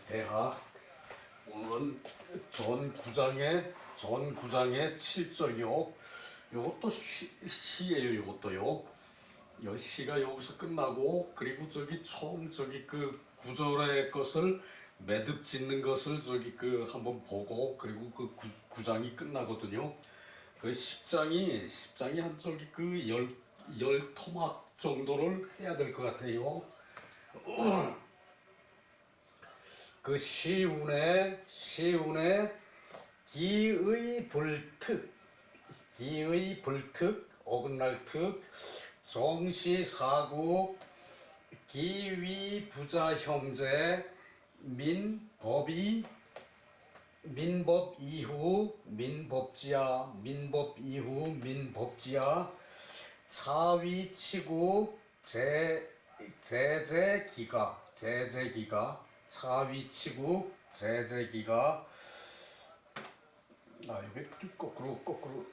대하 오늘은 전 9장의 7절이요. 요것도 시예요. 요것도요. 요 시가 여기서 끝나고, 그리고 처음 그 9절의 것을 매듭 짓는 것을 한번 보고, 그리고 그 9장이 끝나거든요. 그 10장이 한 열 토막 정도를 해야 될 것 같아요. 그 시운의 기의 불특, 어긋날 특, 정시사구, 기위부자 형제, 민법 이후 민법지야, 차위치구, 제재기가, 차위치구, 제재기가. 이게 거꾸로, 이거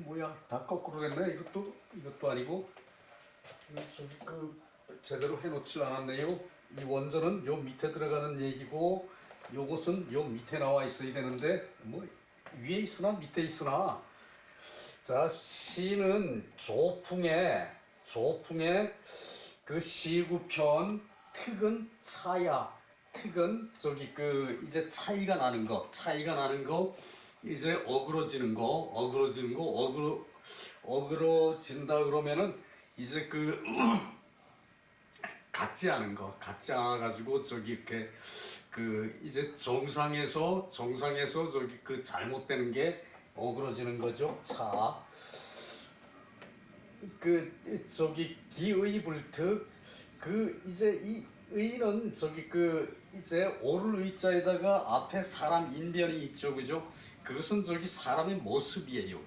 뭐야, 다 거꾸로 됐네. 이것도 아니고, 제대로 해놓지 않았네요. 이 원전은 요 밑에 들어가는 얘기고, 요것은 요 밑에 나와 있어야 되는데, 뭐 위에 있으나 밑에 있으나. 자, 시는 조풍의 그 시구편, 특은 차야. 특은 이제 차이가 나는 거, 이제 어그러진다 그러면은 이제 같지 않아가지고 이렇게 이제 정상에서 잘못되는 게 어그러지는 거죠. 차. 기의불특, 이제 이 의는 이제 오를 의자에다가 앞에 사람 인변이 있죠, 그죠? 그것은 사람의 모습이에요.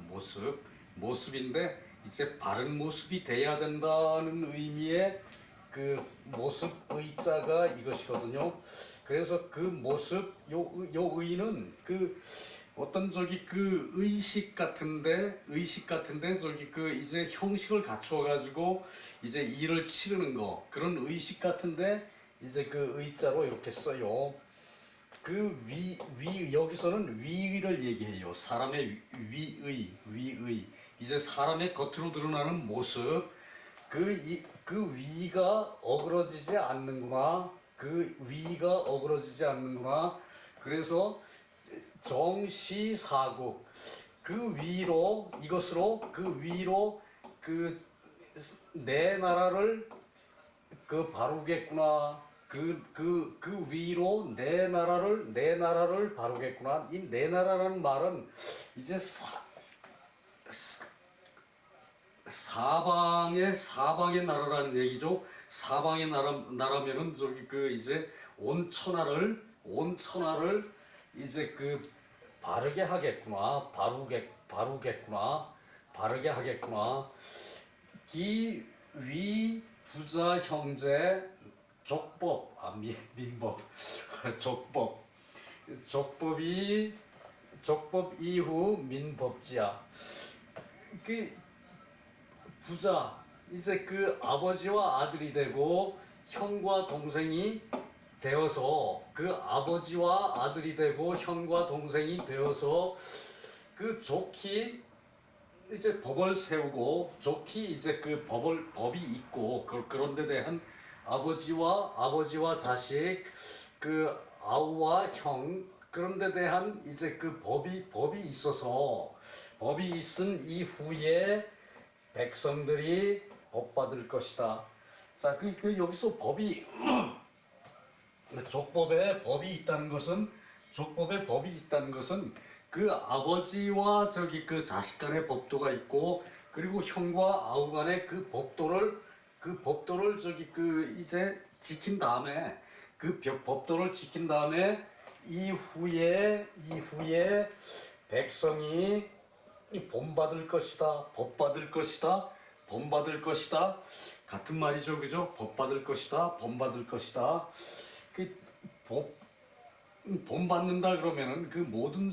모습인데 이제 바른 모습이 돼야 된다는 의미의 그 모습 의자가 이것이거든요. 그래서 그 모습, 요 의는 어떤 의식 같은데 이제 형식을 갖춰 가지고 이제 일을 치르는 거, 그런 의식 같은데 이제 의자로 이렇게 써요. 여기서는 위의를 얘기해요. 사람의 위의. 이제 사람의 겉으로 드러나는 모습, 위가 어그러지지 않는구나. 그래서 정시사국, 이것으로 내 나라를 바루겠구나. 위로 내 나라를 바루겠구나. 이 내 나라라는 말은 이제 사방의 나라라는 얘기죠. 사방의 나라면은 이제 온 천하를 이제 바르게 하겠구나. 바르게 하겠구나. 기위 부자 형제 족법, 민법. 족법 이후 민법지야. 부자, 이제 아버지와 아들이 되고 형과 동생이 되어서, 아버지와 아들이 되고 형과 동생이 되어서 좋게 이제 법을 세우고, 좋게 이제 법이 있고, 그런 데 대한 아버지와 자식, 아우와 형, 그런 데 대한 이제 법이 있어서, 법이 있은 이후에 백성들이 복 받을 것이다. 자, 여기서 족법에 법이 있다는 것은 아버지와 자식 간의 법도가 있고, 그리고 형과 아우 간의 법도를 이제 지킨 다음에, 법도를 지킨 다음에 이후에 백성이 본받을 것이다. 법받을 것이다. 본받을 것이다. 같은 말이죠, 그죠? 법받을 것이다. 본받을 것이다. 본받는다 그러면은 모든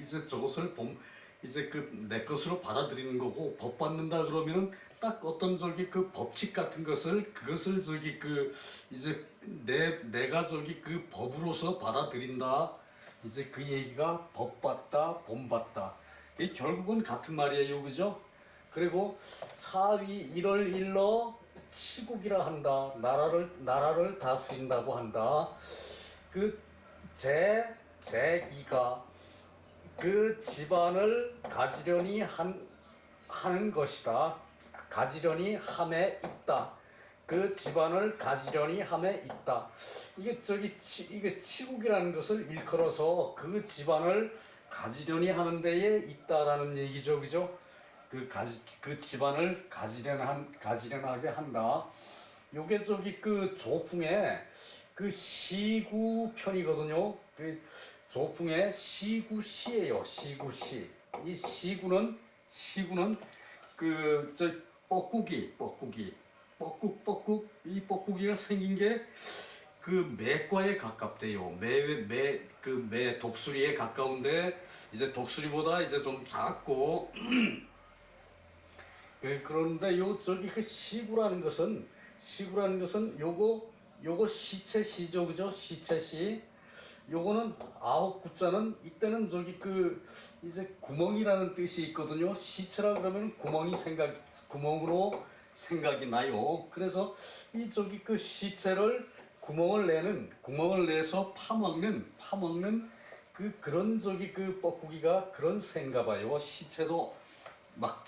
이제 저것을 이제 내 것으로 받아들이는 거고, 법받는다 그러면은 딱 어떤 법칙 같은 그것을 이제 내가 저기 그 법으로서 받아들인다. 이제 그 얘기가 법 받다, 본 받다. 이게 결국은 같은 말이에요, 그죠? 그리고 차위 일을 일러 치국이라 한다. 나라를 다스린다고 한다. 그 제기가 그 집안을 가지려니 하는 것이다. 가지려니 함에 있다. 그 집안을 가지려니 함에 있다. 이게 치국이라는 것을 일컬어서 그 집안을 가지려니 하는 데에 있다라는 얘기죠, 그죠? 그 집안을 가지려하게 한다. 요게 그 조풍의 그 시구 편이거든요. 그 조풍의 시구시예요. 시구시. 이 시구는 그 저 뻐꾸기 이 뻐꾸기가 생긴 게 그 매과에 가깝대요. 매 독수리에 가까운데 이제 독수리보다 이제 좀 작고 그런데 그 시구라는 것은 요거 시체시죠, 그죠? 시체시. 요거는 아홉 구자는 이때는 이제 구멍이라는 뜻이 있거든요. 시체라 그러면 구멍으로 생각이 나요. 그래서 그 시체를 구멍을 내서 파먹는 그런 그 뻐꾸기가 그런 새인가 봐요. 시체도 막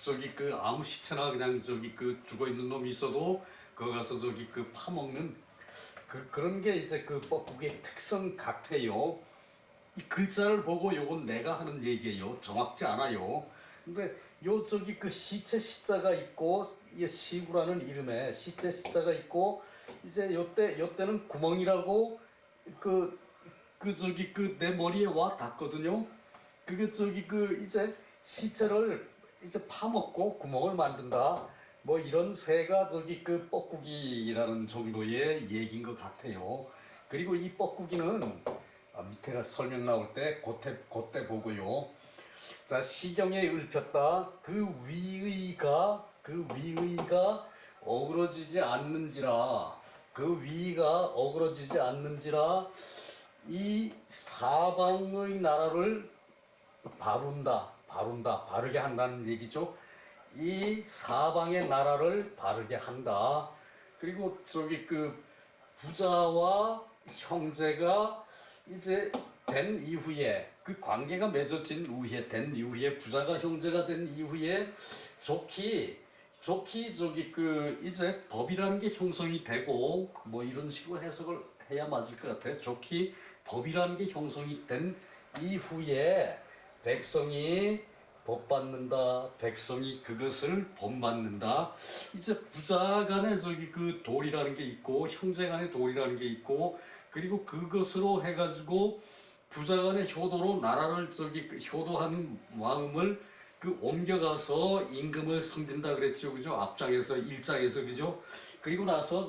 아무 시체나 그냥 죽어 있는 놈이 있어도 거기 가서 파먹는 그런 게 이제 그 뻐꾸기의 특성 같아요. 이 글자를 보고 요건 내가 하는 얘기예요. 정확지 않아요. 근데 그 시체 시자가 있고 이 시구라는 이름에 시체 시자가 있고 이제 요때는 구멍이라고 내 머리에 와 닿거든요. 그게 이제 시체를 이제 파먹고 구멍을 만든다. 뭐 이런 새가 그 뻐꾸기라는 정도의 얘기인 것 같아요. 그리고 이 뻐꾸기는 밑에가 설명 나올 때 그때 보고요. 자, 시경에 읊혔다. 그 위의가 어그러지지 않는지라. 이 사방의 나라를 바르게 한다는 얘기죠. 이 사방의 나라를 바르게 한다. 그리고 그 부자와 형제가 이제 된 이후에 그 관계가 맺어진 이후에 부자가 형제가 된 이후에 좋기 이제 법이라는 게 형성이 되고 뭐 이런 식으로 해석을 해야 맞을 것 같아요. 좋기 법이라는 게 형성이 된 이후에 백성이 법 받는다. 백성이 그것을 본받는다. 이제 부자 간에 그 도리라는 게 있고 형제 간에 도리라는 게 있고 그리고 그것으로 해가지고 부자 간의 효도로 나라를 효도하는 마음을 옮겨가서 임금을 섬긴다 그랬죠, 그죠? 앞장에서 일장에서 그죠? 그리고 나서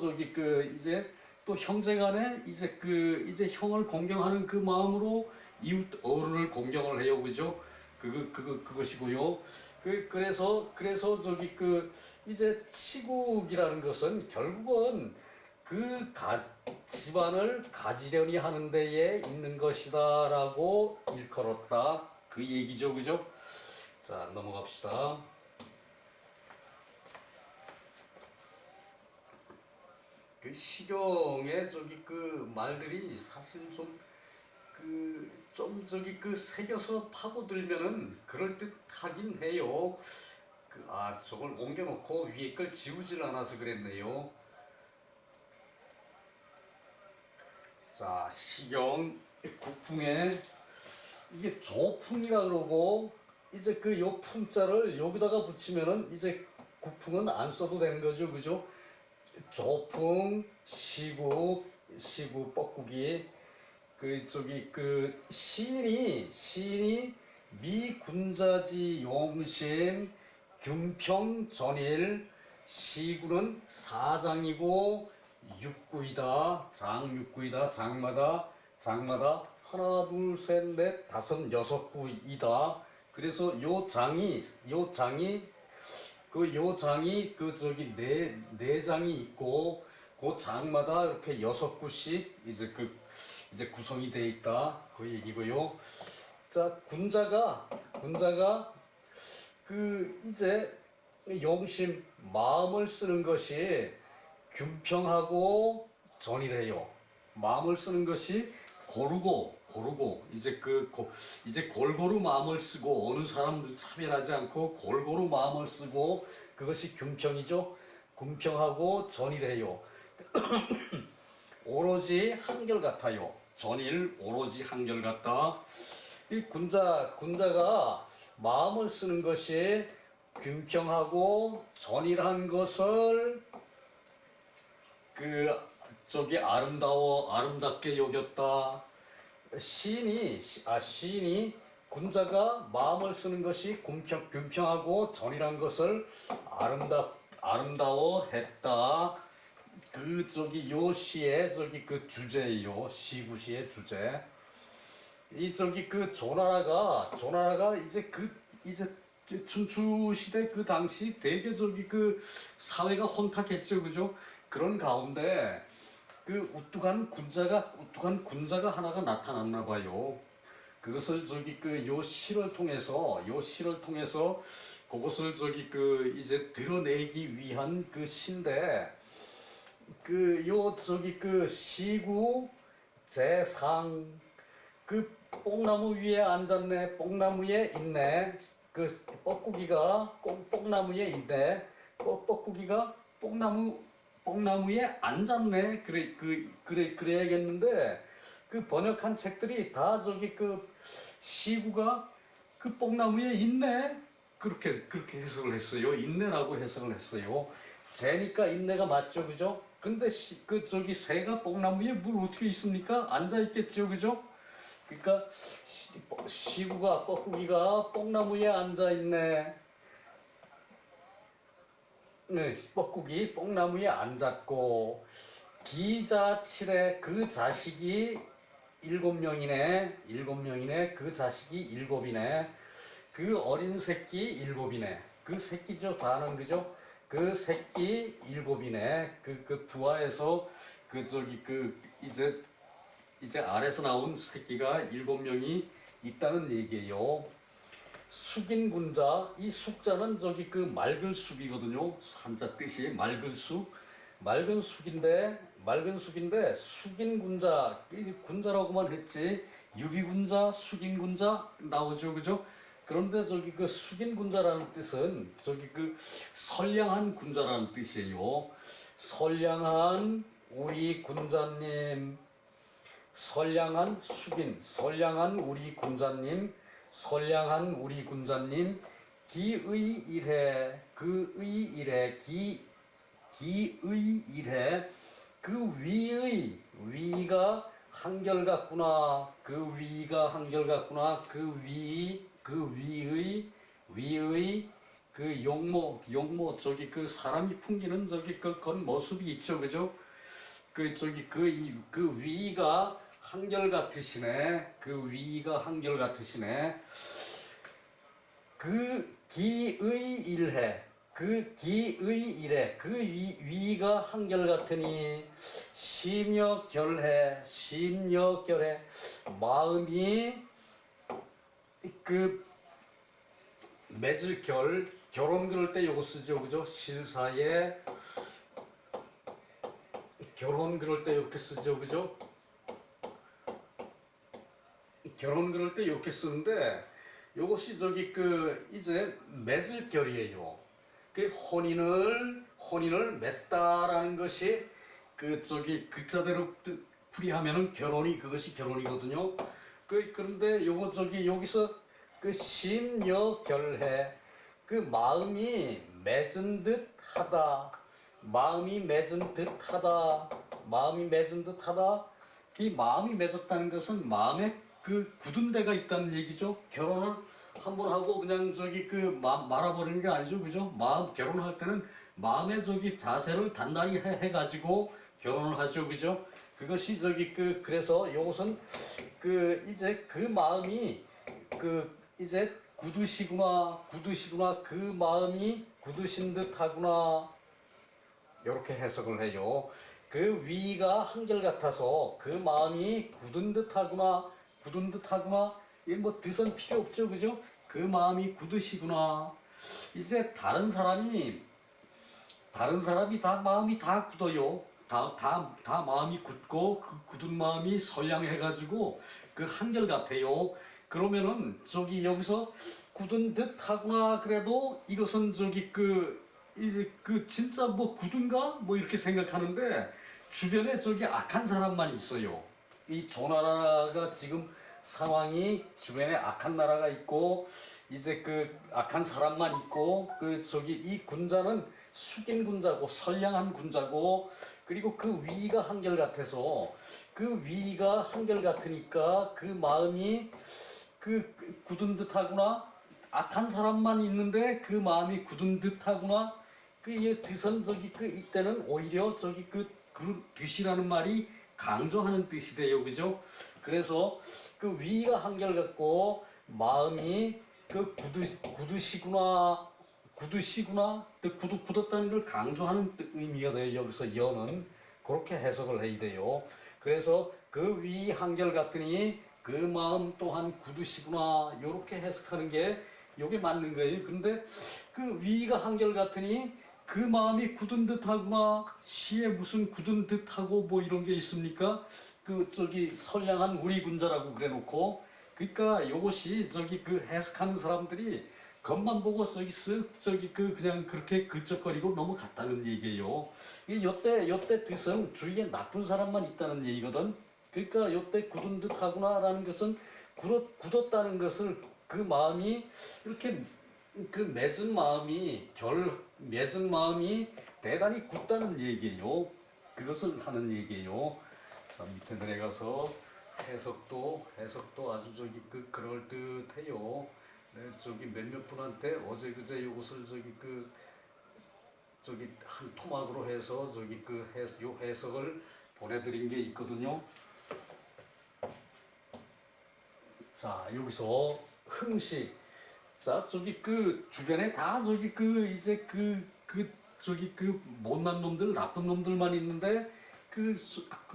이제 또 형제간에 이제 형을 공경하는 그 마음으로 이웃 어른을 공경을 해요, 그죠? 그것이고요. 그래서 이제 치국이라는 것은 결국은 집안을 가지려니 하는 데에 있는 것이다라고 일컬었다. 그 얘기죠, 그죠? 자, 넘어갑시다. 그 시경의 말들이 사실 새겨서 파고들면은 그럴듯하긴 해요. 저걸 옮겨놓고 위에 걸 지우질 않아서 그랬네요. 자, 시경 국풍에 이게 조풍이라 그러고 이제 요 풍자를 여기다가 붙이면은 이제 국풍은 안 써도 되는 거죠, 그죠? 조풍, 시구 뻐꾸기. 시인이 미군자지 용신 균평 전일 시구는 사장이고 육구이다. 장마다 하나 둘 셋 넷 다섯 여섯 구이다. 그래서 요 장이 네 장이 있고 그 장마다 이렇게 6구씩 이제 구성이 돼 있다 그 얘기고요. 자, 군자가 이제 용심 마음을 쓰는 것이 균평하고 전이래요. 마음을 쓰는 것이 고르고 이제 골고루 마음을 쓰고 어느 사람 차별하지 않고 골고루 마음을 쓰고 그것이 균평이죠. 균평하고 전이래요. 오로지 한결같아요. 전일 오로지 한결같다. 이 군자가 마음을 쓰는 것이 균평하고 전일한 것을 아름답게 여겼다. 시인이 군자가 마음을 쓰는 것이 균평하고 전일한 것을 아름다워했다. 요 시의 주제예요. 시구시의 주제. 조나라가 이제 춘추 시대 그 당시 되게 사회가 혼탁했죠, 그죠? 그런 가운데 우뚝한 군자가 하나가 나타났나 봐요. 그것을 요 시를 통해서 그것을 이제 드러내기 위한 시인데 시구 제상 뽕나무 위에 앉았네. 뽕나무에 있네. 뻐꾸기가 뽕나무에 있네. 뻐꾸기가 뽕나무에 앉았네. 그래야겠는데 번역한 책들이 다 시구가 뽕나무에 있네. 그렇게 해석을 했어요. 있네라고 해석을 했어요. 재니까 있네가 맞죠, 그죠? 근데 새가 뽕나무에 물 어떻게 있습니까? 앉아 있겠죠, 그죠? 그러니까 시구가 뻐꾸기가 뽕나무에 앉아 있네. 네, 뻐꾸기 뽕나무에 앉았고 기자칠에 그 자식이 7명이네. 그 자식이 7이네. 그 어린 새끼 7이네. 그 새끼죠, 다는 그죠? 그 새끼 7이네. 부하에서 이제 아래서 나온 새끼가 7명이 있다는 얘기예요. 숙인 군자, 이 숙자는 맑을 숙이거든요. 한자 뜻이 맑을 숙. 맑은 숙인데 숙인 군자, 군자라고만 했지 유비군자, 숙인 군자 나오죠, 그죠? 그런데 숙인 군자라는 뜻은 선량한 군자라는 뜻이에요. 선량한 우리 군자님, 선량한 우리 군자님, 기의 일해, 위가 한결같구나. 위의 용모 사람이 풍기는 그런 모습이 있죠, 그죠? 위가 한결같으시네. 기의 일해. 위가 한결같으니 심려결해. 마음이 맺을 결혼 그럴 때 요거 쓰죠, 그죠? 실사에 결혼 그럴 때 이렇게 쓰죠, 그죠? 결혼 그럴 때 이렇게 쓰는데 요것이 이제 맺을 결이에요. 혼인을 맺다라는 것이 글자대로 풀이하면은 그것이 결혼이거든요. 그런데 요거 여기서 심여결해, 마음이 맺은 듯 하다. 마음이 맺은 듯 하다. 이 마음이 맺었다는 것은 마음에 굳은 데가 있다는 얘기죠. 결혼을 한번 하고 그냥 말아버리는 게 아니죠, 그죠? 결혼할 때는 마음의 자세를 단단히 해가지고 결혼을 하죠, 그죠? 그것이 그래서 이것은 이제 마음이 이제 굳으시구나. 그 마음이 굳으신 듯 하구나. 이렇게 해석을 해요. 그 위가 한결같아서 그 마음이 굳은 듯하구나. 이 뭐 뜻은 필요 없죠, 그죠? 그 마음이 굳으시구나. 이제 다른 사람이 다 마음이 다 굳어요. 다 마음이 굳고 그 굳은 마음이 선량해가지고 그 한결같아요. 그러면은 저기 여기서 굳은 듯 하구나 그래도 이것은 저기 이제 진짜 뭐 굳은가 뭐 이렇게 생각하는데 주변에 저기 악한 사람만 있어요. 이 조나라가 지금 상황이 주변에 악한 나라가 있고 이제 그 악한 사람만 있고 그 저기 이 군자는 숙인 군자고 선량한 군자고 그리고 그 위가 한결같아서 그 위가 한결같으니까 그 마음이 굳은 듯하구나. 악한 사람만 있는데 그 마음이 굳은 듯하구나. 이 뜻은 저기 이때는 오히려 저기 그 뜻이라는 말이 강조하는 뜻이 돼요, 그죠? 그래서 그 위가 한결같고 마음이 굳으시구나. 굳었다는 걸 강조하는 의미가 돼요. 여기서 여는 그렇게 해석을 해야 돼요. 그래서 그 위 한결같으니 그 마음 또한 굳으시구나. 이렇게 해석하는 게 이게 맞는 거예요. 근데 그 위가 한결같으니 그 마음이 굳은 듯하구나. 시에 무슨 굳은 듯하고 뭐 이런 게 있습니까? 저기 선량한 우리 군자라고 그래놓고 그러니까 이것이 저기 해석하는 사람들이 겉만 보고 그냥 그렇게 글적거리고 넘어갔다는 얘기예요. 요때 뜻은 주위에 나쁜 사람만 있다는 얘기거든. 그러니까 요때 굳은 듯하구나라는 것은 굳었다는 것을 그 마음이 이렇게 맺은 마음이 대단히 굳다는 얘기예요. 그것을 하는 얘기예요. 자, 밑에 내려가서 해석도 아주 그럴 듯해요. 네, 저기 몇몇 분한테 어제 그제 이것을 한 토막으로 해서 요 해석을 보내드린 게 있거든요. 자, 여기서 흥식. 자, 주변에 다 이제 못난 놈들, 나쁜 놈들만 있는데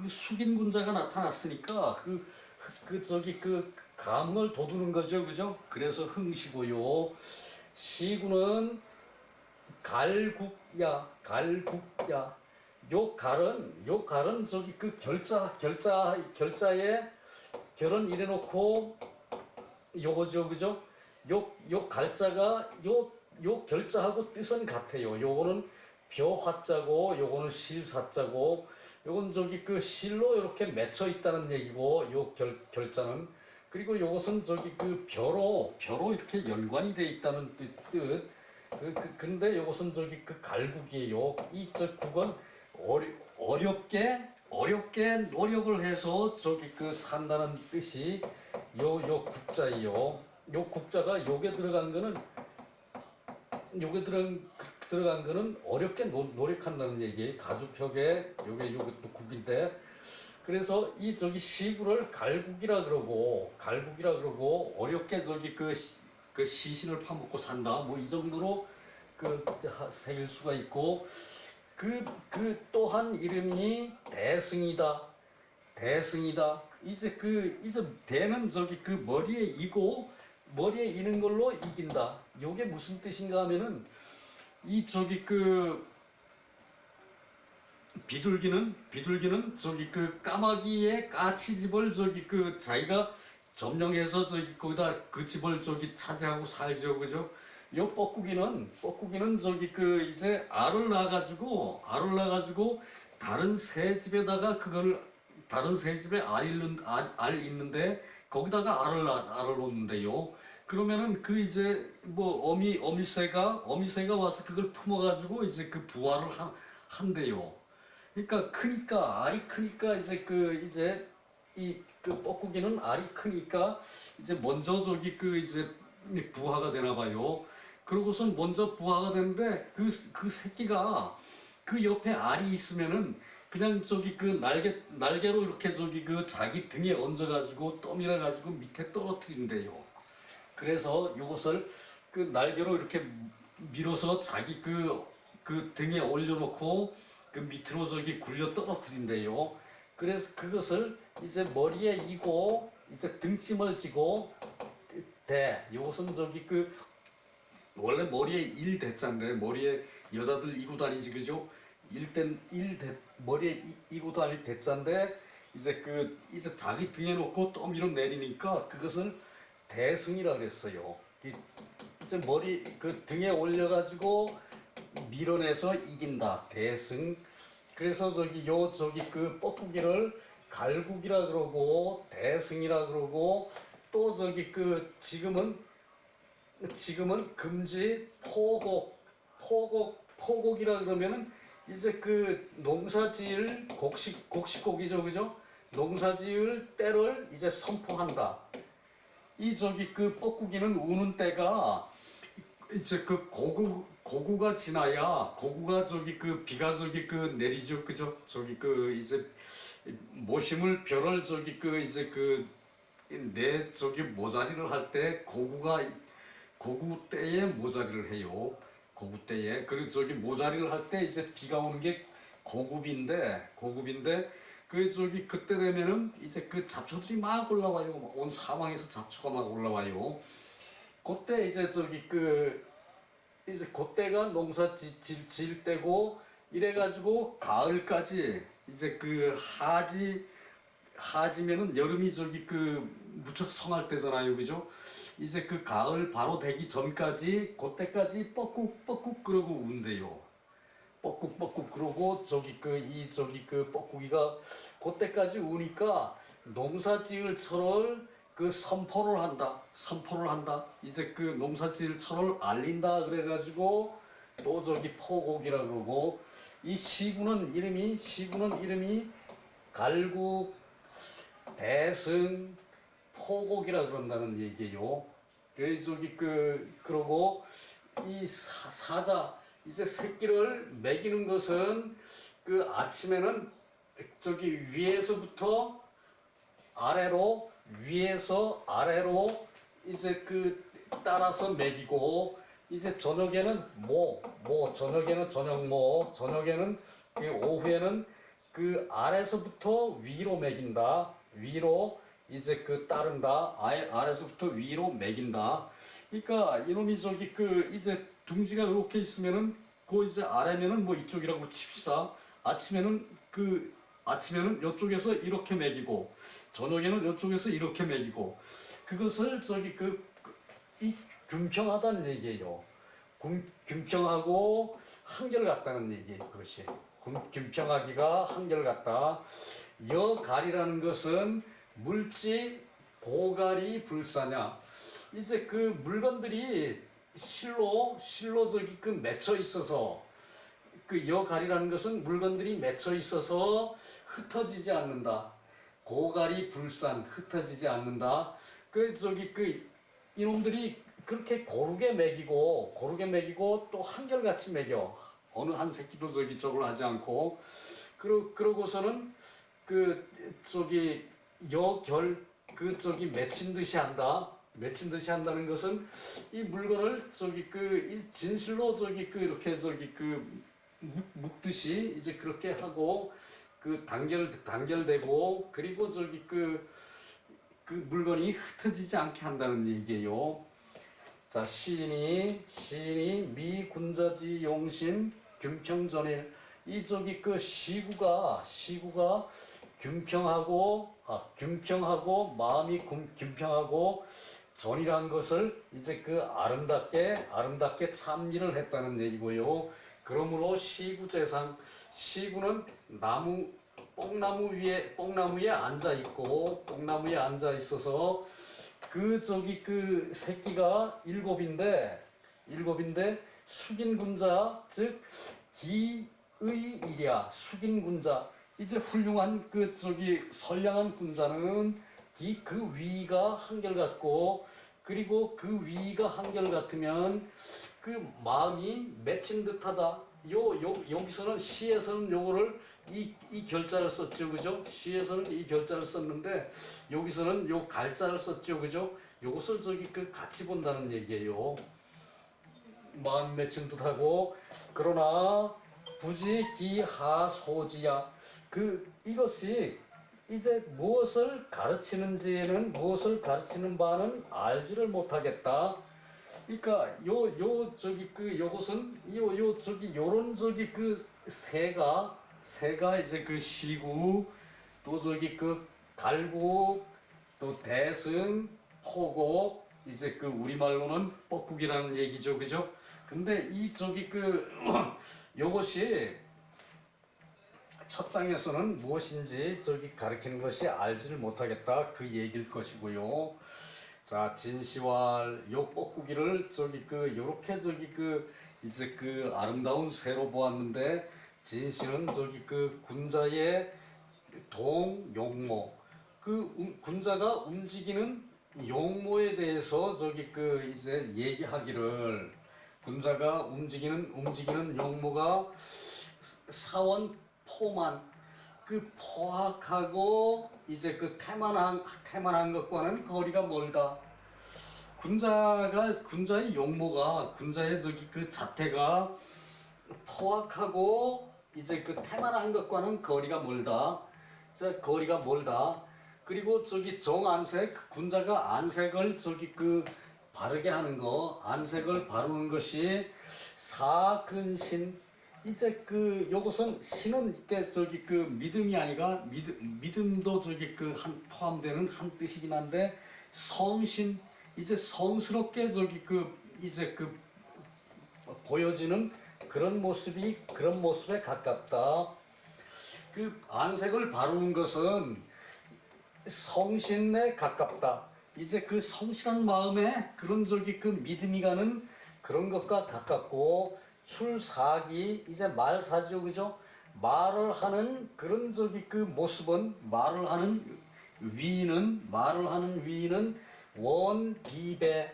숙인 군자가 나타났으니까 감흥을 돋우는 거죠, 그죠? 그래서 흥시고요. 시구는 갈국야. 요 갈은 결자에 결은 이래놓고 요거죠, 그죠? 요 갈자가 요 결자하고 뜻은 같아요. 요거는 벼화자고 요거는 실사자고 요건 실로 이렇게 맺혀 있다는 얘기고 요 결자는 그리고 요것은 벼로 이렇게 연관이 돼 있다는 뜻. 근데 요것은 갈국이에요. 국은 어렵게 노력을 해서 산다는 뜻이 요 국자예요. 요 국자가 요게 들어간 거는 어렵게 노력한다는 얘기예요. 가주벽에 요게 또 국인데 그래서 이 시구를 갈국이라 그러고 어렵게 시신을 파먹고 산다 뭐 이 정도로 새길 수가 있고 또한 이름이 대승이다. 이제 대는 머리에 이고 머리에 이는 걸로 이긴다. 요게 무슨 뜻인가 하면은 이 비둘기는 까마귀의 까치집을 자기가 점령해서 거기다 그 집을 차지하고 살죠, 그죠? 요 뻐꾸기는 이제 알을 낳아가지고 다른 새 집에다가 다른 새 집에 알 있는데 거기다가 알을 놓는데요. 그러면은 이제 뭐 어미새가 와서 그걸 품어가지고 이제 부화를 한대요. 그러니까 알이 크니까 이제 이 뻐꾸기는 알이 크니까 이제 먼저 이제 부화가 되나 봐요. 그러고선 먼저 부화가 되는데 그 새끼가 옆에 알이 있으면은 그냥 날개로 이렇게 자기 등에 얹어가지고 떠밀어 가지고 밑에 떨어뜨린대요. 그래서 이것을 날개로 이렇게 밀어서 자기 등에 올려놓고 그 밑으로 저기 굴려 떨어뜨린대요. 그래서 그것을 이제 머리에 이고 이제 등짐을 지고 요것은 저기 그 원래 머리에 일대자인데 머리에 여자들 이고 다니지 그죠? 머리에 이고 다닐 대자인데 이제 이제 자기 등에 놓고 또 밀어 내리니까 그것을 대승이라 그랬어요. 이제 머리 등에 올려가지고 밀어내서 이긴다 대승. 그래서 저기 뻐꾸기를 갈국이라 그러고 대승이라 그러고 또 저기 지금은 금지 포곡이라 그러면은 이제 농사지을 곡식곡이죠 그죠? 농사지을 때를 이제 선포한다. 이 저기 뻐꾸기는 우는 때가 이제 고구가 지나야 고구가 저기 비가 저기 내리죠 그죠? 저기 이제 모심을 벼를 저기 이제 내 저기 모자리를 할 때 고구 때에 모자리를 해요. 고구 때에. 그리고 저기 모자리를 할 때 이제 비가 오는 게 고급인데 저기 그때 되면은 이제 잡초들이 막 올라와요. 온 사방에서 잡초가 막 올라와요. 그때 이제 저기 이제 그때가 농사 지을 때고 이래가지고 가을까지 이제 하지면은 여름이 저기 무척 성할 때잖아요 그죠? 이제 가을 바로 되기 전까지 그때까지 뻐꾹뻐꾹 그러고 운대요. 뻐꾹뻐꾹 그러고 뻐꾸기가 그때까지 우니까 농사지을 철을 선포를 한다. 이제 농사지을 철을 알린다 그래가지고 또 저기 포곡이라 그러고 이 시구는 이름이 갈국 대승 포곡이라 그런다는 얘기예요. 그래서 그러고 이 사자 이제 새끼를 먹이는 것은 아침에는 저기 위에서 아래로 이제 따라서 먹이고 이제 저녁에는 저녁에는 저녁에는 오후에는 아래서부터 위로 먹인다. 위로 이제 따른다. 아래서부터 위로 먹인다. 그러니까 이놈이 저기 이제 둥지가 이렇게 있으면은 이제 아래면은 뭐 이쪽이라고 칩시다. 아침에는 이쪽에서 이렇게 먹이고 저녁에는 이쪽에서 이렇게 먹이고 그것을 저기 이 균평하다는 얘기예요. 균평하고 한결같다는 얘기예요. 그것이 균평하기가 한결같다. 여갈이라는 것은 물지 고갈이 불사냐. 이제 물건들이 실로 저기 맺혀 있어서 여갈이라는 것은 물건들이 맺혀 있어서 흩어지지 않는다. 고갈이 불산 흩어지지 않는다. 저기 이놈들이 그렇게 고르게 먹이고 또 한결같이 먹여. 어느 한 새끼도 저걸 하지 않고 그러고서는 저기 저기 맺힌 듯이 한다는 것은 이 물건을 저기 이 진실로 저기 이렇게 저기 묶듯이 이제 그렇게 하고 단결되고 그리고 저기 물건이 흩어지지 않게 한다는 얘기예요. 자, 시인이 미군자지 용신 균평전일 이 저기 시구가 균평하고 마음이 균평하고 전이란 것을 이제 아름답게 참미를 했다는 얘기고요. 그러므로 시구제상 시구는 뽕나무에 앉아 있어서 저기 새끼가 일곱인데 숙인군자 즉 기의일이야. 숙인군자 이제 훌륭한 저기 선량한 군자는 그 위가 한결같고 그리고 그 위가 한결같으면 마음이 맺힌 듯하다. 여기서는 시에서는 요거를 이 결자를 썼죠, 그죠? 시에서는 이 결자를 썼는데 여기서는 요 갈자를 썼죠, 그죠? 요것을 저기 같이 본다는 얘기예요. 마음 맺힌 듯하고 그러나 부지기하소지야. 이것이 이제 무엇을 가르치는지는 무엇을 가르치는 바는 알지를 못하겠다. 그러니까 요것은 요런 새가 이제 시구 또 갈국 또 대승 호곡 이제 우리말로는 뻐꾸기라는 얘기죠, 그죠? 근데 요것이 첫 장에서는 무엇인지 가르치는 것이 알지를 못하겠다 그 얘기일 것이고요. 자, 진시왈 요 뻐꾸기를 요렇게 이제 아름다운 새로 보았는데 진시는 군자의 동용모 군자가 움직이는 용모에 대해서 이제 얘기하기를 군자가 움직이는 용모가 사원 포만 포악하고 이제 태만한 것과는 거리가 멀다. 군자의 용모가 군자의 자태가 포악하고 이제 태만한 것과는 거리가 멀다. 거리가 멀다. 그리고 정안색 군자가 안색을 바르게 하는 거, 안색을 바르는 것이 사근신. 이제 요것은 신은 이때 믿음이 아니라 믿음도 포함되는 한 뜻이긴 한데 성신 이제 성스럽게 이제 보여지는 그런 모습에 가깝다. 안색을 바르는 것은 성신에 가깝다. 이제 성실한 마음에 그런 믿음이 가는 그런 것과 가깝고 출사기 이제 말사죠, 그죠? 말을 하는 그런 모습은 말을 하는 위인은 원비배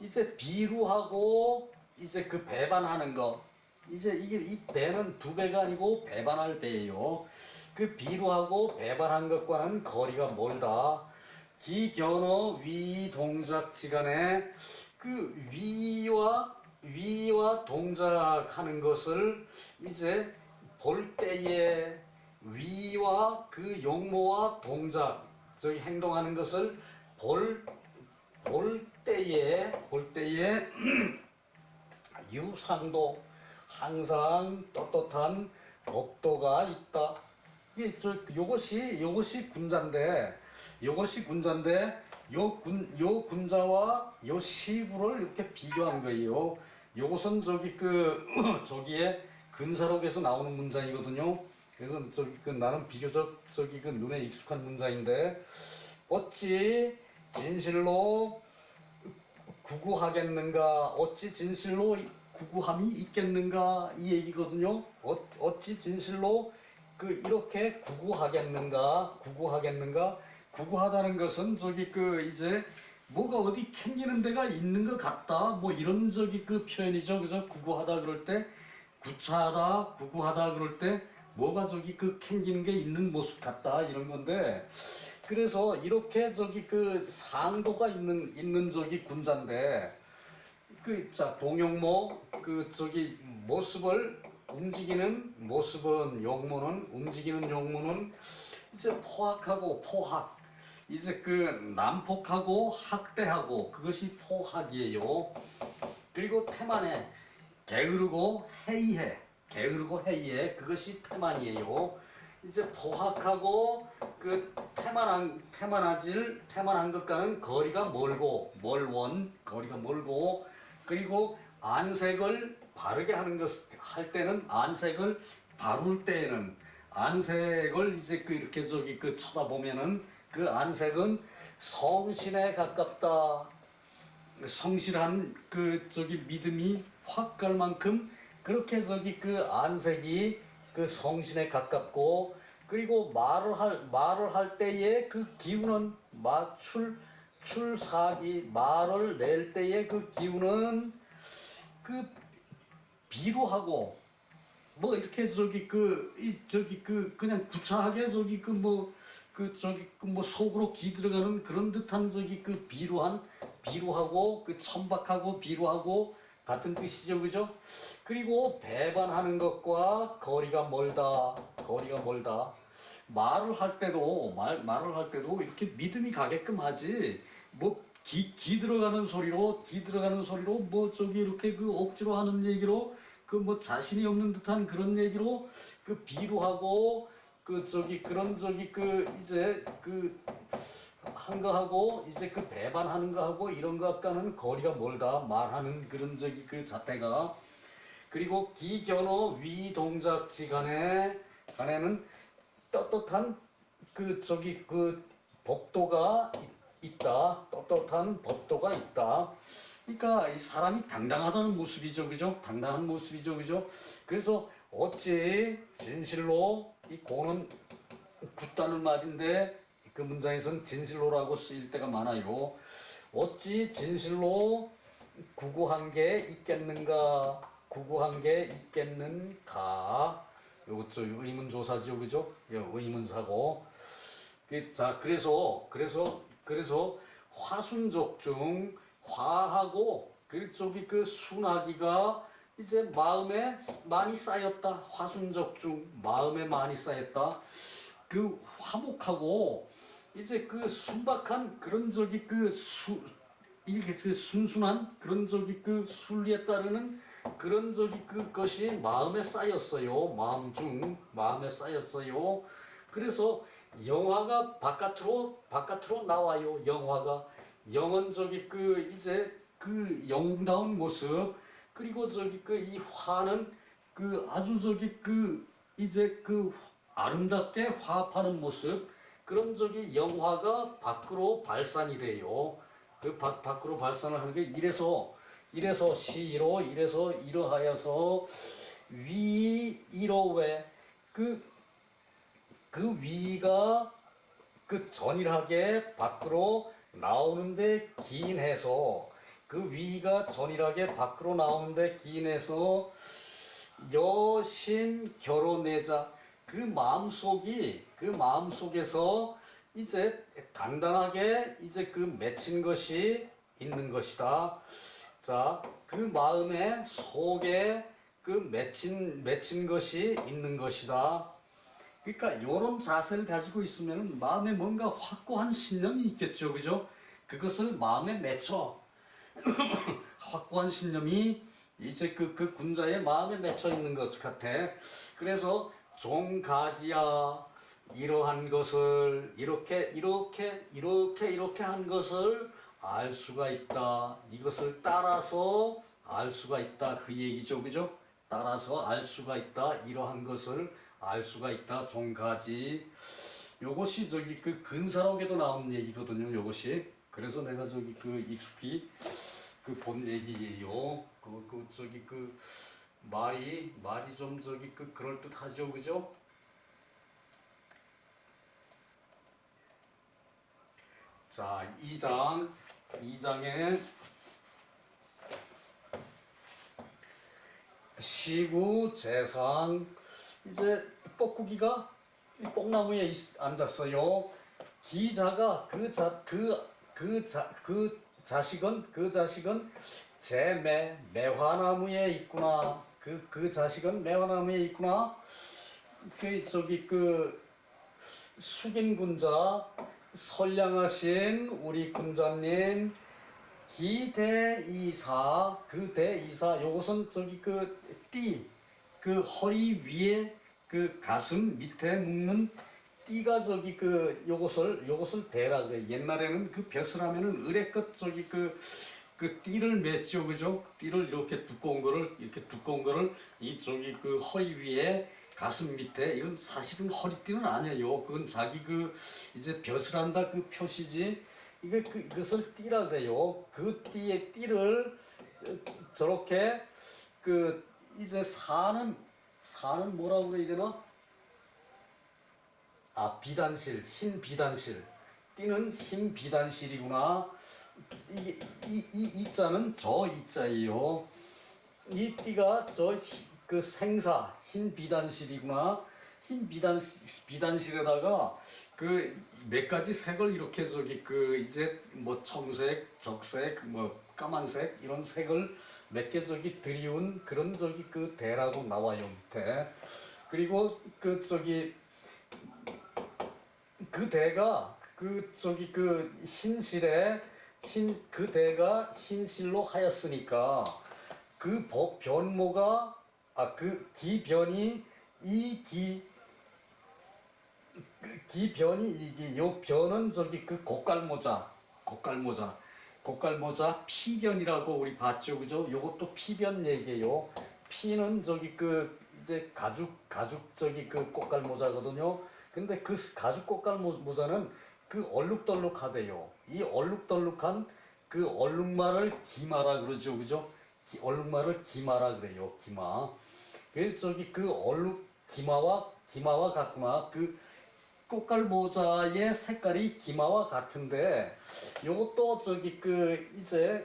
이제 비루하고 이제 배반하는 거 이제 이 배는 두 배가 아니고 배반할 배예요. 비루하고 배반한 것과는 거리가 멀다. 기견어 위 동작지간에 위와 동작하는 것을 이제 볼 때에 위와 용모와 동작 행동하는 것을 볼 때에 유상도 항상 떳떳한 법도가 있다. 요것이 군자인데 요 군자와 요 시부를 이렇게 비교한 거예요. 요것은 저기에 근사록에서 나오는 문장이거든요. 그래서 나는 비교적 눈에 익숙한 문장인데 어찌 진실로 구구하겠는가? 어찌 진실로 구구함이 있겠는가? 이 얘기거든요. 어찌 진실로 이렇게 구구하겠는가? 구구하다는 것은 이제 뭐가 어디 캥기는 데가 있는 것 같다. 뭐 이런 표현이죠. 그죠? 구구하다 그럴 때 구차하다, 구구하다 그럴 때 뭐가 캥기는 게 있는 모습 같다 이런 건데 그래서 이렇게 상도가 있는 군자인데 자 동용모 모습을 움직이는 모습은 움직이는 용모는 이제 포악하고 포학 이제 난폭하고 학대하고 그것이 포학이에요. 그리고 태만해 게으르고 해이해 그것이 태만이에요. 이제 포학하고 태만한 것과는 거리가 멀고 거리가 멀고 그리고 안색을 바르게 할 때는 안색을 바를 때에는 안색을 이제 이렇게 쳐다보면은 안색은 성신에 가깝다. 성실한 믿음이 확 갈 만큼 그렇게 안색이 성신에 가깝고 그리고 말을 할 때의 기운은 출사기 말을 낼 때의 기운은 비루하고 뭐 이렇게 그냥 구차하게 속으로 기 들어가는 그런 듯한 비루하고 천박하고 비루하고 같은 뜻이죠, 그죠? 그리고 배반하는 것과 거리가 멀다, 거리가 멀다. 말을 할 때도 말을 할 때도 이렇게 믿음이 가게끔 하지. 뭐 기 들어가는 소리로 뭐 저기 이렇게 그 억지로 하는 얘기로 그 뭐 자신이 없는 듯한 그런 얘기로 그 비루하고 그 저기 그런 저기 그 이제 그 한 거하고 이제 그 배반하는 거하고 이런 것과는 거리가 멀다 말하는 그런 저기 그 잣대가. 그리고 기견어 위동작지 간에는 떳떳한 그 저기 그 법도가 있다. 떳떳한 법도가 있다. 그러니까 이 사람이 당당하다는 모습이죠, 그죠? 당당한 모습이죠, 그죠? 그래서 어찌 진실로 이 고는 굳다는 말인데 그 문장에서는 진실로라고 쓰일 때가 많아요. 어찌 진실로 구구한 게 있겠는가? 구구한 게 있겠는가? 요것도 의문조사죠, 그죠? 의문사고. 자, 그래서 화순적 중 화하고 저기 그 순하기가 이제 마음에 많이 쌓였다. 화순적 중 마음에 많이 쌓였다. 그 화목하고 이제 그 순박한 그런 저기 이게 그 순순한 그런 저기 그 순리에 따르는 그런 저기 그것이 마음에 쌓였어요. 마음에 쌓였어요. 그래서 영화가 바깥으로 나와요. 영은 저기 그 이제 그 영웅다운 모습. 그리고 저기 그 이 화는 그 아주 저기 그 이제 그 아름답게 화합하는 모습. 그런 저기 영화가 밖으로 발산이 돼요. 그 밖으로 발산을 하는 게 이래서 시로 이래서 이러하여서 이로왜 그 위가 그 전일하게 밖으로 나오는데 기인해서 그 위가 전일하게 밖으로 나오는데 기인해서 여심 결혼내자 그 마음속에서 이제 단단하게 이제 그 맺힌 것이 있는 것이다. 자, 그 마음의 속에 그 맺힌 것이 있는 것이다. 그러니까 이런 자세를 가지고 있으면 마음에 뭔가 확고한 신념이 있겠죠, 그죠? 그것을 마음에 맺혀 확고한 신념이 이제 그 군자의 마음에 맺혀 있는 것 같아. 그래서 종가지야 이러한 것을 이렇게 한 것을 알 수가 있다. 이것을 따라서 알 수가 있다. 그 얘기죠, 그죠? 따라서 알 수가 있다. 이러한 것을 알 수가 있다. 종가지. 요것이 저기 그 근사록에도 나오는 얘기거든요. 요것이. 그래서 내가 저기 그 익숙히 그 본 얘기예요. 저기 그 말이 좀 저기 그 그럴 듯하죠, 그죠? 자, 2장에 시구 재상 이제 뻐꾸기가 뽕나무에 앉았어요. 기자가 그 자식은 매화나무에 있구나. 그 자식은 매화나무에 있구나. 저기 숙인 군자 선량하신 우리 군자님 기대이사 그 대이사 요것은 저기 그 허리 위에 그 가슴 밑에 묶는 띠가 저기 요것을 대라 그래. 옛날에는 그 벼슬 하면은 의뢰껏 저기 그 띠를 맸죠, 그죠? 띠를 이렇게 두꺼운 거를 이쪽이 그 허리 위에 가슴 밑에 이건 사실은 허리띠는 아니에요. 그건 자기 이제 벼슬한다 그 표시지. 이것을 띠라 그래요. 그 띠를 저렇게 이제 사는 뭐라고 그래야 되나? 아, 비단실, 흰 비단실. 띠는 흰 비단실이구나. 이 자는 저 이자예요. 이 띠가 그 생사, 흰 비단실이구나. 흰 비단실에다가 그 몇 가지 색을 이렇게 이제 뭐 청색, 적색, 뭐 까만색 이런 색을 몇 개 저기 들이운 그런 저기 그 대라고 나와요 밑에. 그리고 그 저기 그 대가 그 저기 그 흰실에 흰 그 대가 흰실로 하였으니까 그 변모가 그 기변이 이 기변이 이게 요 변은 저기 그 고깔모자 피변이라고 우리 봤죠 그죠? 요것도 피변 얘기예요. 피는 저기 그 이제 가죽 저기 그 꽃갈모자거든요. 근데 그 가죽 꽃갈모자는 그 얼룩덜룩하대요. 이 얼룩덜룩한 그 얼룩말을 기마라 그러죠 그죠? 얼룩말을 기마라 그래요 기마. 그 저기 그 얼룩 기마와 같구나. 그 꽃갈모자의 색깔이 기마와 같은데 요것도 저기 그 이제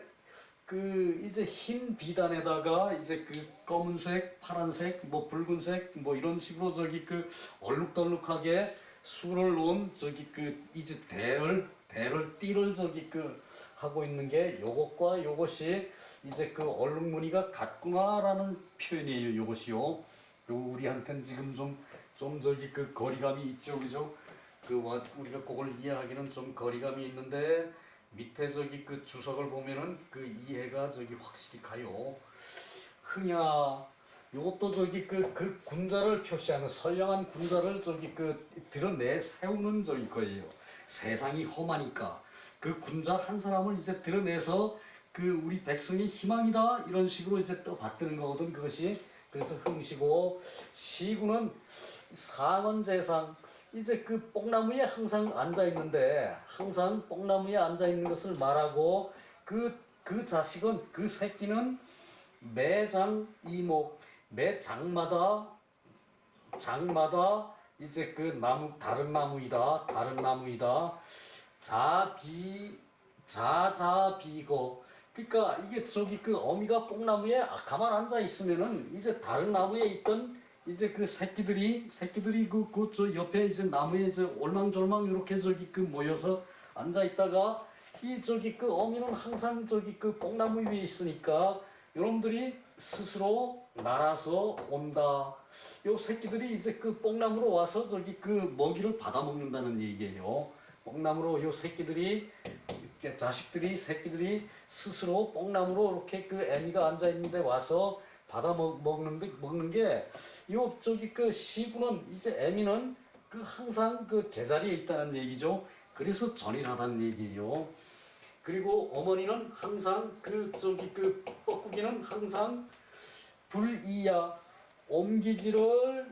흰 비단에다가 이제 그 검은색, 파란색, 뭐 붉은색 뭐 이런 식으로 저기 그 얼룩덜룩하게 술을 놓은 저기 그 이제 띠를 저기 그 하고 있는 게 요것과 요것이 이제 그 얼룩무늬가 같구나라는 표현이에요. 요것이요. 요 우리한테는 지금 좀 저기 그 거리감이 있죠, 그죠? 우리가 그걸 이해하기는 좀 거리감이 있는데 밑에 저기 그 주석을 보면은 그 이해가 저기 확실히 가요. 흥야 요것도 저기 그 군자를 표시하는 선량한 군자를 저기 그 드러내 세우는 저기 거예요. 세상이 험하니까 그 군자 한 사람을 이제 드러내서 그 우리 백성이 희망이다 이런 식으로 이제 또 받드는 거거든 그것이. 그래서 흥시고 시구는 상언재상 이제 그 뽕나무에 항상 앉아 있는데 항상 뽕나무에 앉아 있는 것을 말하고 그 자식은 그 새끼는 매장 이목 매 장마다 이제 그 나무 다른 나무이다 자자비고 그러니까 이게 저기 그 어미가 뽕나무에 가만 앉아 있으면은 이제 다른 나무에 있던 이제 그 새끼들이 저 옆에 이제 나무에 이제 올망졸망 이렇게 저기 그 모여서 앉아 있다가 이 저기 그 어미는 항상 저기 그 뽕나무 위에 있으니까 여러분들이 스스로 날아서 온다. 요 새끼들이 이제 그 뽕나무로 와서 저기 그 먹이를 받아 먹는다는 얘기예요. 뽕나무로 요 새끼들이 새끼들이 스스로 뽕나무로 이렇게 그 애미가 앉아 있는데 와서 받아 먹는 게 요 저기 그 시구는 이제 애미는 그 항상 그 제자리에 있다는 얘기죠. 그래서 전일하다는 얘기예요. 그리고 어머니는 항상 그 저기 그 뻐꾸기는 항상 불이야 옮겨가지를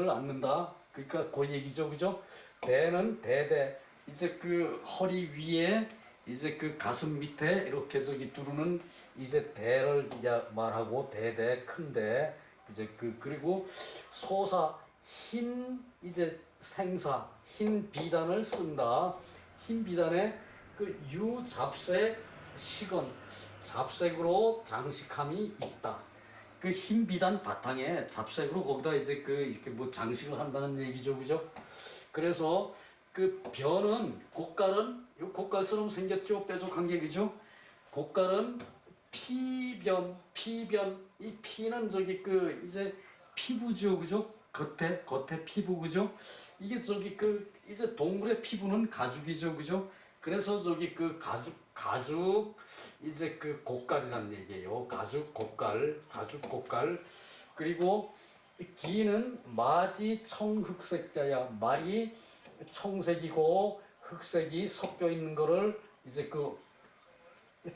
않는다. 그러니까 그 얘기죠, 그죠? 대는 대대 이제 그 허리 위에 이제 그 가슴 밑에 이렇게 저기 두르는 이제 대를 말하고 대대 큰대 이제 그리고 소사 흰 이제 생사 흰 비단을 쓴다. 흰 비단에 그 유잡색 식은 잡색으로 장식함이 있다. 그 흰 비단 바탕에 잡색으로 거기다 이제 그 이렇게 뭐 장식을 한다는 얘기죠, 그죠? 그래서 그 변은 요 곡갈처럼 생겼죠, 뾰족한 게 그죠? 곡갈은 피변 이 피는 저기 그 이제 피부죠, 그죠? 겉에 피부 그죠? 이게 저기 그 이제 동물의 피부는 가죽이죠, 그죠? 그래서 저기 그 가죽 이제 그 곡갈이란 얘기예요. 가죽 곡갈. 그리고 기는 마지 청흑색자야. 말이 청색이고 흑색이 섞여 있는 거를 이제 그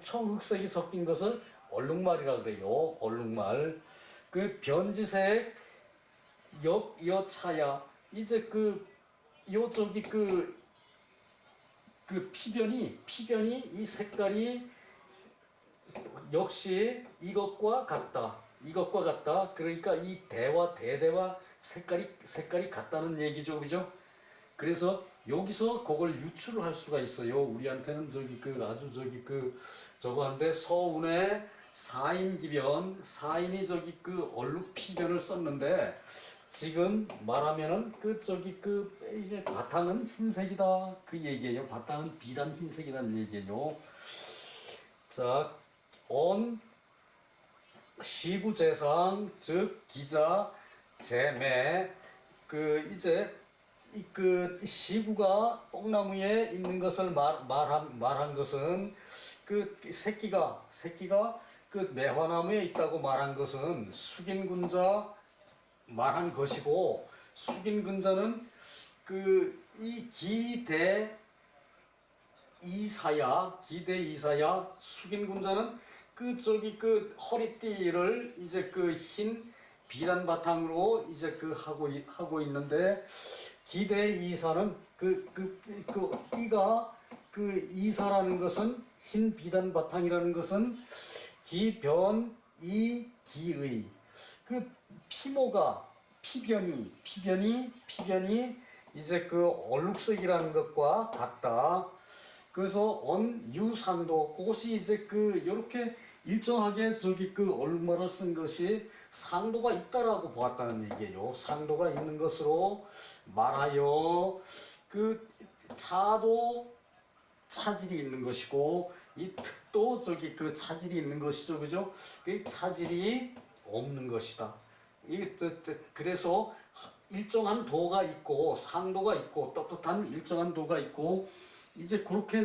청흑색이 섞인 것을 얼룩말이라 그래요. 얼룩말. 그 변지색 여차야. 이제 요 저기 그 피변이 이 색깔이 역시 이것과 같다. 그러니까 이 대대와 색깔이 같다는 얘기죠, 그죠? 그래서 여기서 그걸 유추를 할 수가 있어요. 우리한테는 저기 그 아주 저기 그 저거한데 서운의 사인기변 사인이 저기 그 얼룩피변을 썼는데 지금 말하면은 그 저기 그 이제 바탕은 흰색이다 그 얘기예요. 바탕은 비단 흰색이라는 얘기예요. 자, 온 시구재상 즉 기자 재매 이제 그 시구가 뽕나무에 있는 것을 말한 것은 그 새끼가 그 매화나무에 있다고 말한 것은 숙인군자 말한 것이고, 숙인군자는 그 이 기대 이사야 숙인군자는 그 허리띠를 이제 그 흰 비단 바탕으로 이제 하고 있는데, 기대 이사는 띠가 이사라는 것은 흰 비단 바탕이라는 것은 기변이 그 피변이 이제 얼룩색이라는 것과 같다. 그래서 유상도 그것이 이제 요렇게 일정하게 얼룩말을 쓴 것이 상도가 있다라고 보았다는 얘기예요. 상도가 있는 것으로 말하여 차도 차질이 있는 것이고, 이 특도 차질이 있는 것이죠, 그죠? 차질이 없는 것이다. 그래서 일정한 도가 있고 상도가 있고 떳떳한 일정한 도가 있고, 이제 그렇게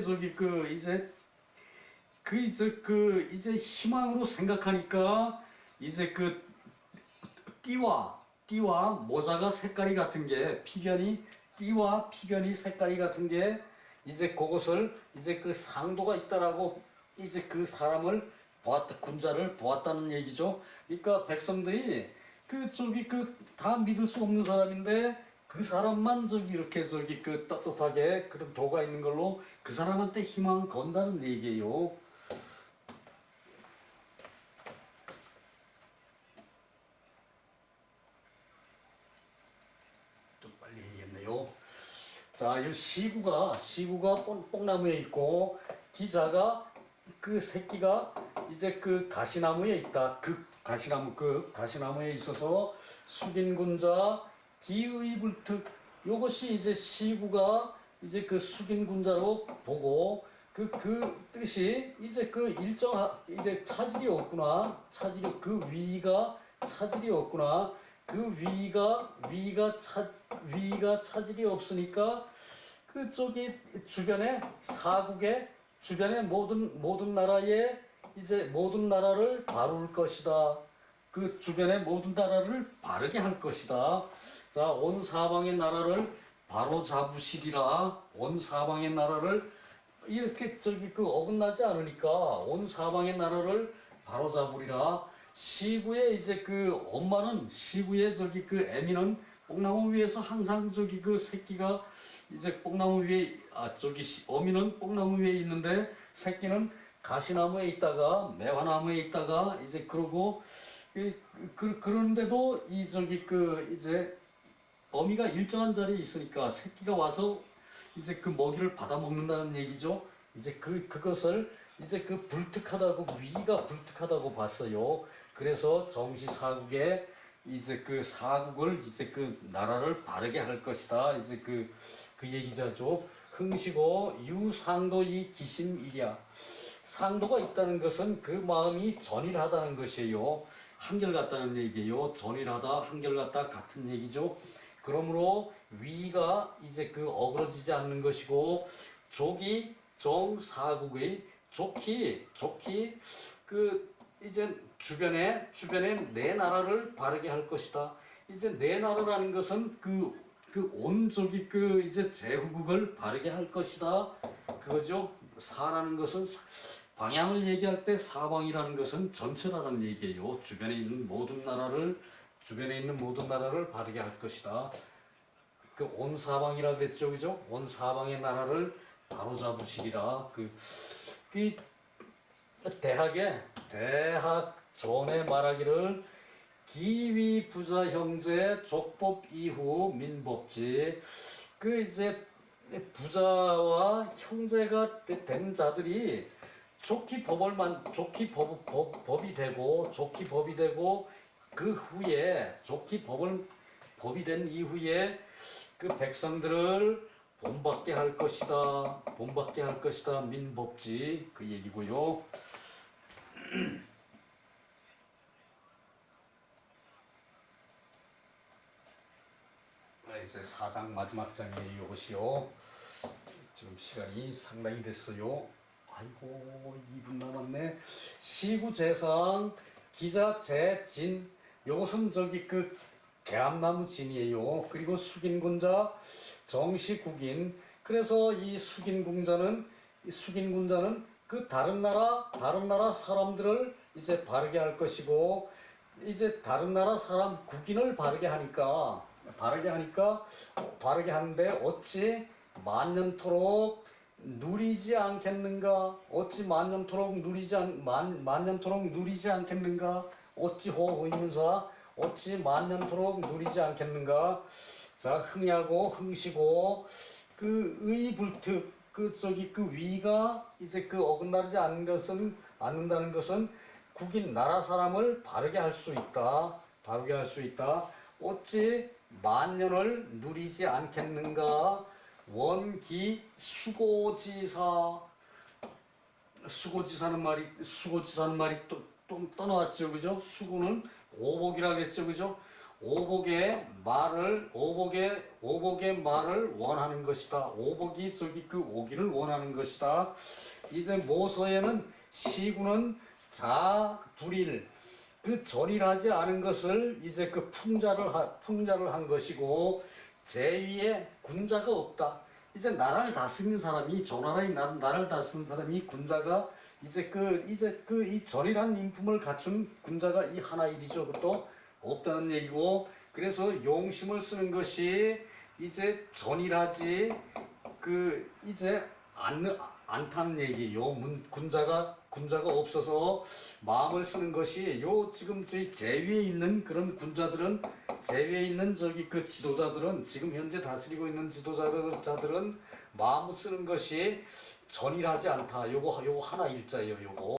이제 희망으로 생각하니까 이제 띠와 모자가 색깔이 같은 게 띠와 피변이 색깔이 같은 게 이제 그것을 이제 상도가 있다라고 이제 사람을 군자를 보았다는 얘기죠. 그러니까 백성들이 다 믿을 수 없는 사람인데 그 사람만 이렇게 떳떳하게 그런 도가 있는 걸로 그 사람한테 희망을 건다는 얘기예요. 좀 빨리 해야겠네요. 자, 이 시구가 뽕나무에 있고, 기자가 새끼가 이제 가시나무에 있다. 가시나무에 있어서 숙인군자 기의불특, 요것이 이제 시구가 이제 숙인군자로 보고 그 뜻이 이제 이제 차질이 없구나. 위가 차질이 없구나. 위가 차질이 없으니까 주변에 사국에 주변의 모든 나라에 이제 모든 나라를 바룰 것이다. 주변의 모든 나라를 바르게 할 것이다. 자, 온 사방의 나라를 바로 잡으시리라. 온 사방의 나라를 이렇게 어긋나지 않으니까 온 사방의 나라를 바로 잡으리라. 시구의 이제 엄마는 시구의 애미는 뽕나무 위에서 항상 새끼가 이제 뽕나무 위에 어미는 뽕나무 위에 있는데 새끼는 가시나무에 있다가 매화나무에 있다가 이제 그러고 그런데도 이제 어미가 일정한 자리에 있으니까 새끼가 와서 이제 먹이를 받아 먹는다는 얘기죠. 이제 그것을 이제 위가 불특하다고 봤어요. 그래서 정시사국에 이제 사국을 이제 나라를 바르게 할 것이다. 이제 그 얘기자죠. 흥시고 유상도이 기심이랴. 상도가 있다는 것은 그 마음이 전일하다는 것이에요. 한결같다는 얘기예요. 전일하다, 한결같다 같은 얘기죠. 그러므로 위가 이제 어그러지지 않는 것이고, 족이 정사국의 좋기 이제 주변에 내 나라를 바르게 할 것이다. 이제 내 나라라는 것은 온 이제 제후국을 바르게 할 것이다. 그거죠. 사라는 것은 방향을 얘기할 때 사방이라는 것은 전체라는 얘기예요. 주변에 있는 모든 나라를 바르게 할 것이다. 온 사방이라 그랬죠, 그죠? 온 사방의 나라를 바로 잡으시리라. 대학 전에 말하기를 기위 부자 형제 족법 이후 민법지. 이제 부자와 형제가 된 자들이 법이 되고 그 후에 법이 된 이후에 백성들을 본받게 할 것이다. 민법지 그 얘기고요. 이제 4장 마지막 장이에요. 이것이요. 지금 시간이 상당히 됐어요. 아이고 2분 남았네. 시구재상 기자 재진 요것은 저기 그 개암나무 진이에요. 그리고 숙인군자 정시국인. 그래서 이 숙인군자는 그 다른 나라 사람들을 이제 바르게 할 것이고, 이제 다른 나라 사람 국인을 바르게 하니까 하는데 어찌 만년토록 누리지 않겠는가? 어찌 만년토록 누리지 않겠는가? 어찌 의문사 어찌 만년토록 누리지 않겠는가? 자, 흥하고 흥시고 그 의불특 그 저기 그 위가 이제 그 어긋나지 않는다는 것은 국인 나라 사람을 바르게 할 수 있다. 어찌 만년을 누리지 않겠는가? 원기 수고지사는 말이 또 떠나왔죠, 그죠? 수고는 오복이라 그랬죠, 그죠? 오복의 말을 원하는 것이다. 오복이 저기 그 오기를 원하는 것이다. 이제 모서에는 시구는 자불일 그 전일하지 않은 것을 이제 그 풍자를 한 것이고, 제위에 군자가 없다. 이제 나라를 다스리는 사람이 조나라의 나라를 다스리는 사람이 군자가 이제 이 전일한 인품을 갖춘 군자가 이 하나 일이죠. 그것도 없다는 얘기고, 그래서 용심을 쓰는 것이 이제 전일하지 이제 않다는 얘기예요. 군자가 없어서 마음을 쓰는 것이 지금 저희 제위에 있는 그런 군자들은, 제위에 있는 저기 그 지도자들은, 지금 현재 다스리고 있는 지도자들은 마음을 쓰는 것이 전일하지 않다. 요거 하나 일자예요. 요거.